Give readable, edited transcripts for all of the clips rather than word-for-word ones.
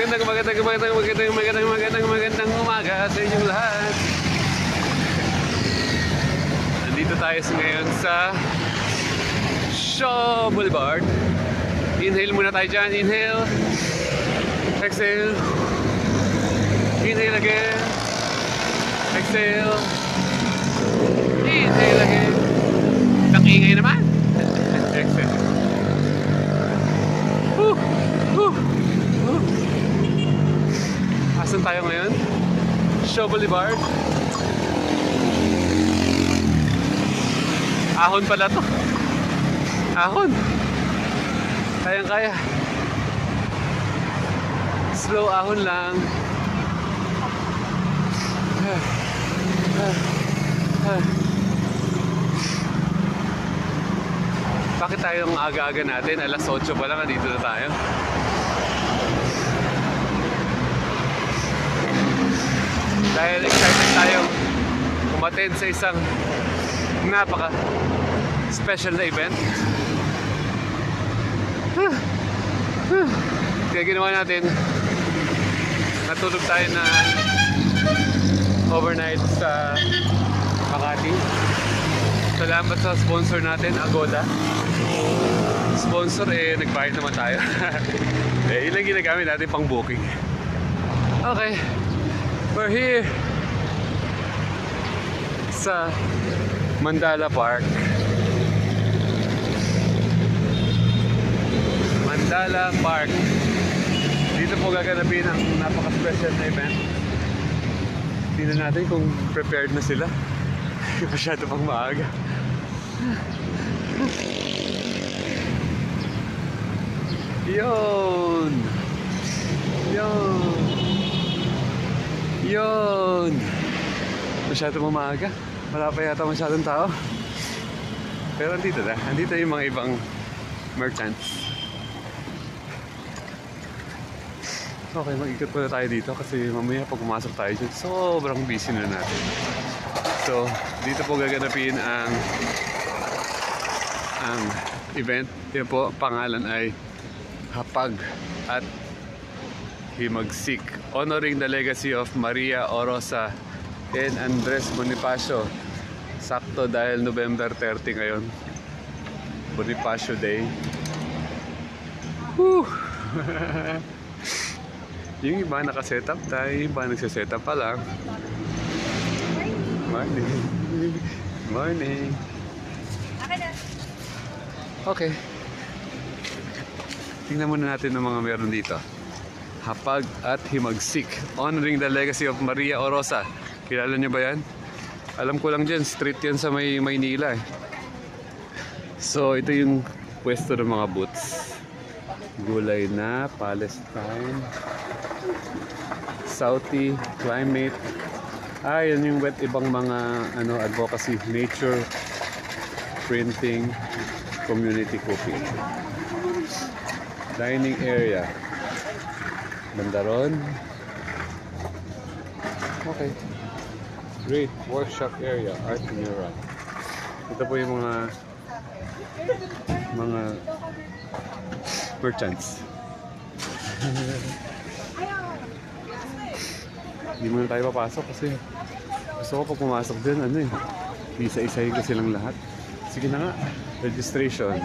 magandang umaga sa inyong lahat. Nandito tayo ngayon sa Shaw Boulevard. Inhale muna tayo dyan. Inhale. Exhale. Inhale again. Exhale. Inhale again. Nakingay naman. Exhale. Asan tayo ngayon? Shaw Boulevard. Ahon pala to. Ahon. Kayang-kaya. Slow ahon lang. Bakit tayong aga-aga natin? Alas 8 pa lang, dito na tayo. Dahil excited tayong umattend sa isang napaka-special na event. Kaya ginawa natin, natulog tayo na overnight sa Makati. Salamat sa sponsor natin, Agoda. Sponsor nagbayad naman tayo. Yun lang ginagamit natin pang booking. Okay, we're here sa Mandala Park. Mandala Park. Dito po gaganapin ang napaka-special na event. Tingnan natin kung prepared na sila. Masyado pang maaga. Yun! Yun! Yun! Masyado pang maaga. Wala pa yata masyadong tao. Pero andito na. Andito yung mga ibang merchants. Okay, mag-ikot pa na tayo dito kasi mamaya pag pumasok tayo dito, sobrang busy na natin. So, dito po gaganapin ang event. Yan po, pangalan ay Hapag at Himagsik, honoring the legacy of Maria Orosa and Andres Bonifacio. Sakto dahil November 30 ngayon, Bonifacio Day. Woo! Yung iba naka-setup tayo, yung iba nagsisetup pa lang. Morning. Morning. Okay. Tingnan muna natin ang mga meron dito. Hapag at Himagsik, honoring the legacy of Maria Orosa. Kilala niyo ba yan? Alam ko lang dyan, street yan sa Maynila eh. So ito yung pwesto ng mga booths. Gulay na, Palestine, Southie, Climate. Yan yung ibang mga advocacy, nature, printing, community cooking. Dining area, Bandaron. Okay. Great workshop area, art mural. Ito po yung mga merchants. Hindi muna tayo papasok kasi gusto ko pag pumasok din, isa-isahin ko silang lahat. Sige na nga, registration.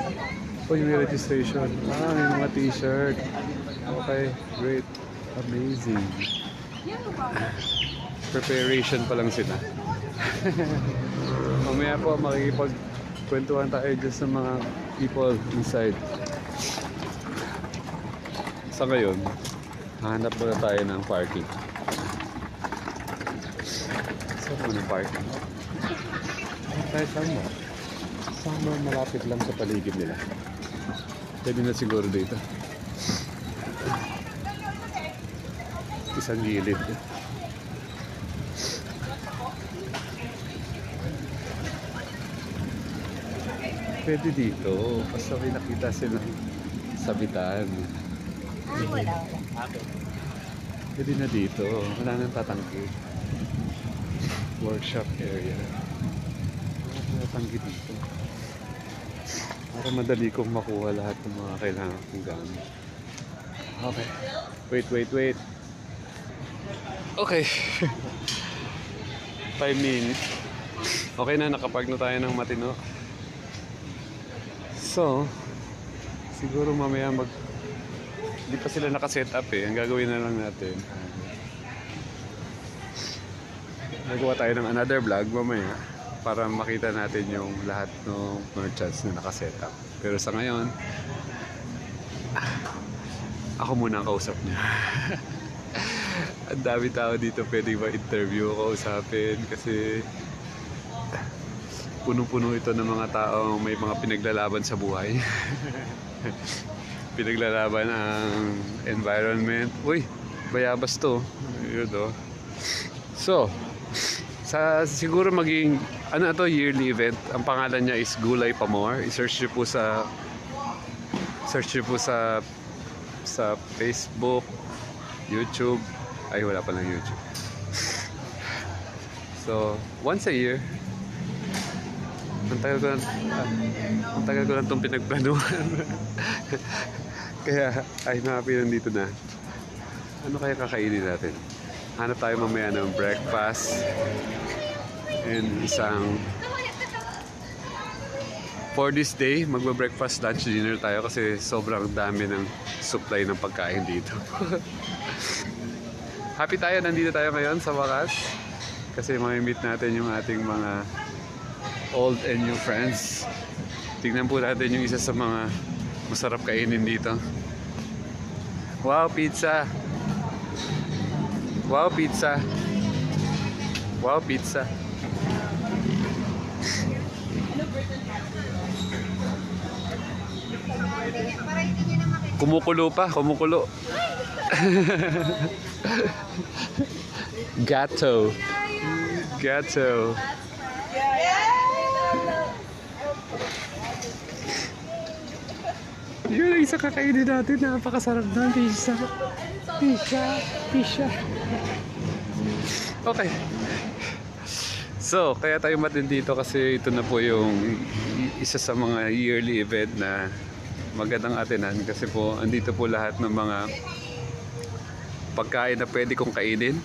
May registration. May mga t-shirt. Okay, great. Amazing. Preparation pa lang sila. Mamaya po makikipagkwentuhan tayo dyan sa mga people inside. Sa ngayon, hanap muna tayo ng parking. Saan mo ng parking? Tayo somewhere. Somewhere malapit lang sa paligid nila. Pwede na siguro dito. Isang gilid. Pwede dito. Basta may nakita silang sabitan. Wala. Pwede na dito. Wala nang tatangki. Workshop area. Wala nang tatangki dito. Para madali kong makuha lahat ng mga kailangan kong gamit. Okay. Wait. Okay. 5 minutes. Okay na, nakapark na tayo ng matino. So, siguro mamaya hindi pa sila nakaset up eh. Ang gagawin na lang natin, nagawa tayo ng another vlog mamaya para makita natin yung lahat ng merchants na nakaset up. Pero sa ngayon, ako muna ang kausap niya. Ang dami tao dito, pwede ba interview o kausapin kasi punong-puno ito ng mga tao may mga pinaglalaban sa buhay. Pinaglalaban ang environment. Uy, bayabas to. Yun o. So, siguro maging yearly event. Ang pangalan niya is Gulay Pamor. I-search niyo po sa Facebook, YouTube. Ay, wala pa lang YouTube. So, once a year, ang tagal ko lang itong pinagplanuhan. Kaya, ay, nakapinan dito na. Ano kaya kakainin natin? Hanap tayo mamaya ng breakfast and for this day, magbe-breakfast, lunch, dinner tayo kasi sobrang dami ng supply ng pagkain dito. Happy tayo, nandito tayo ngayon sa wakas kasi may-meet natin yung ating mga old and new friends. Tingnan po natin yung isa sa mga masarap kainin dito. Wow, pizza! Wow, pizza! Wow, pizza! Kumukulo pa, kumukulo. Gato. Yun ang isa kakainin natin. Napakasarap na. Pizza. Okay. So, kaya tayo matin dito kasi ito na po yung isa sa mga yearly event na magandang atinan kasi po andito po lahat ng mga pagkain na pwede kong kainin.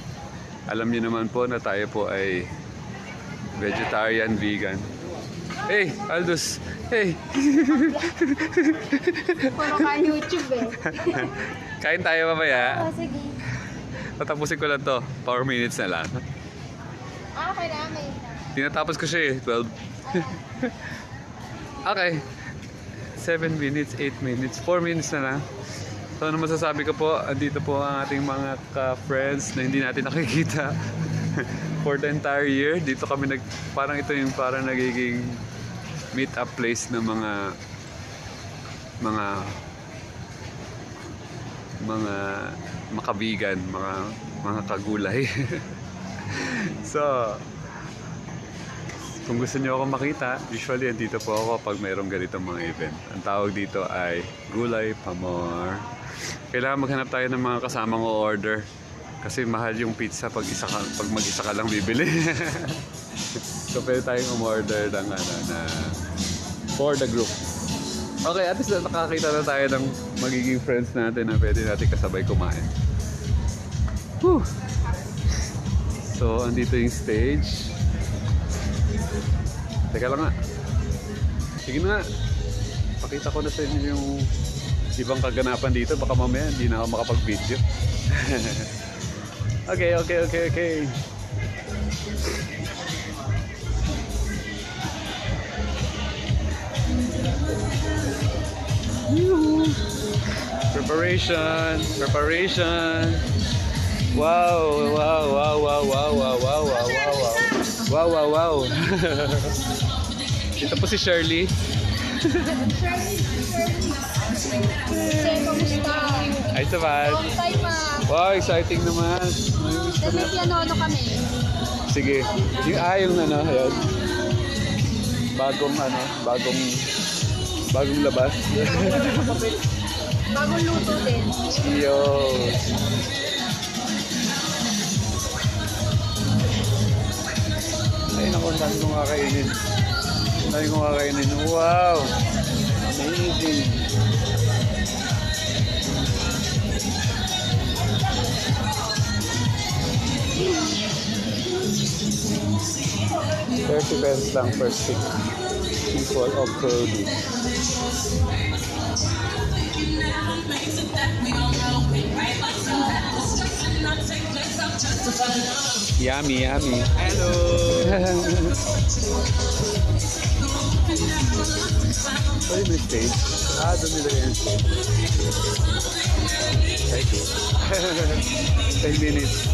Alam niyo naman po na tayo po ay vegetarian, vegan. Hey, Aldous! Hey! Puro ka YouTube eh. Kain tayo mamaya. Oh, sige. Tatapusin ko lang to. 4 minutes na lang. Okay na, may. Tinatapos ko siya eh. 12. Okay. 7 minutes, 8 minutes, 4 minutes na lang. So ano masasabi ko po, andito po ang ating mga ka-friends na hindi natin nakikita for the entire year. Dito kami parang ito yung parang nagiging meet up place ng mga makabigan, mga kagulay. So, kung gusto niyo ako makita, usually andito po ako pag mayroong ganitong mga event. Ang tawag dito ay Gulay Pamor. Kailangan maghanap tayo ng mga kasamang o-order kasi mahal yung pizza pag mag-isa ka lang bibili. So pwede tayong umorder ng na for the group. Okay, at least nakakita na tayo ng magiging friends natin na pwede natin kasabay kumain. Whew. So andito yung stage. Teka lang nga. Sige na nga. Pakita ko na sa inyo yung ibang kaganapan dito. Baka mamaya hindi na ako makapag-video. Okay. Preparation. Wow. Ito po si Shirley. Kamusta? Ay, sabat. Long time Wow, exciting naman. Kasi pianono kami. Sige. Yung ayan. Bagong labas. Bagong luto din. Yo. Ay, naku, saan kong kakainin? Wow! Amazing! 30 pesos lang per stick. People of produce. Yummy, yummy. Hello! What is this stage? Doon nila yung stage. Thank you. 10 minutes.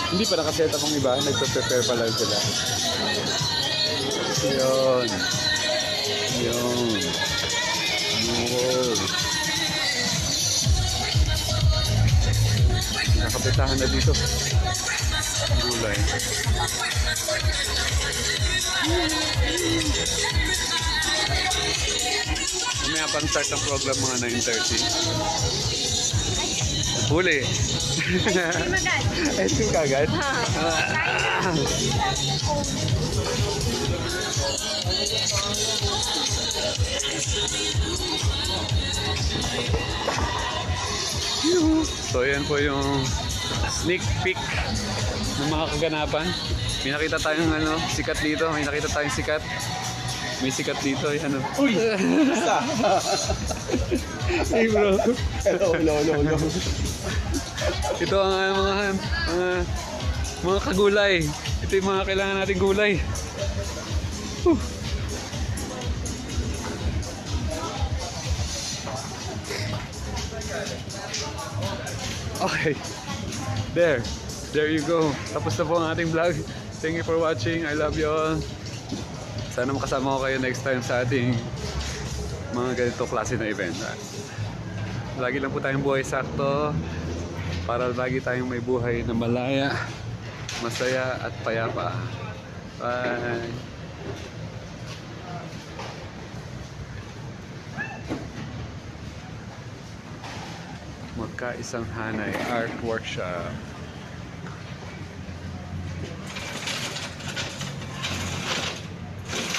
Hindi pa nakaset up ang iba. Nagpe-prepare pa lang sila. Yun. Yun. Wow. Nakapitahan na dito. Gulay. Mamaya pang start ang program mga 9:30. Huli. Magad. Ice cream kagad? So yan po yung sneak peek ng mga kaganapan. May nakita tayong sikat dito. May nakita tayong sikat. May sikat dito. Ano? Uy! Basta! Hey bro. Hello. Ito ang mga kagulay. Ito yung mga kailangan nating gulay. Whew. Okay. There you go. Tapos na po ang ating vlog. Thank you for watching. I love you all. Sana makasama ko kayo next time sa ating mga ganito klase na event. Lagi lang po tayong buhay sakto para lagi tayong may buhay na malaya, masaya at payapa. Bye! Magkaisang hanay art workshop.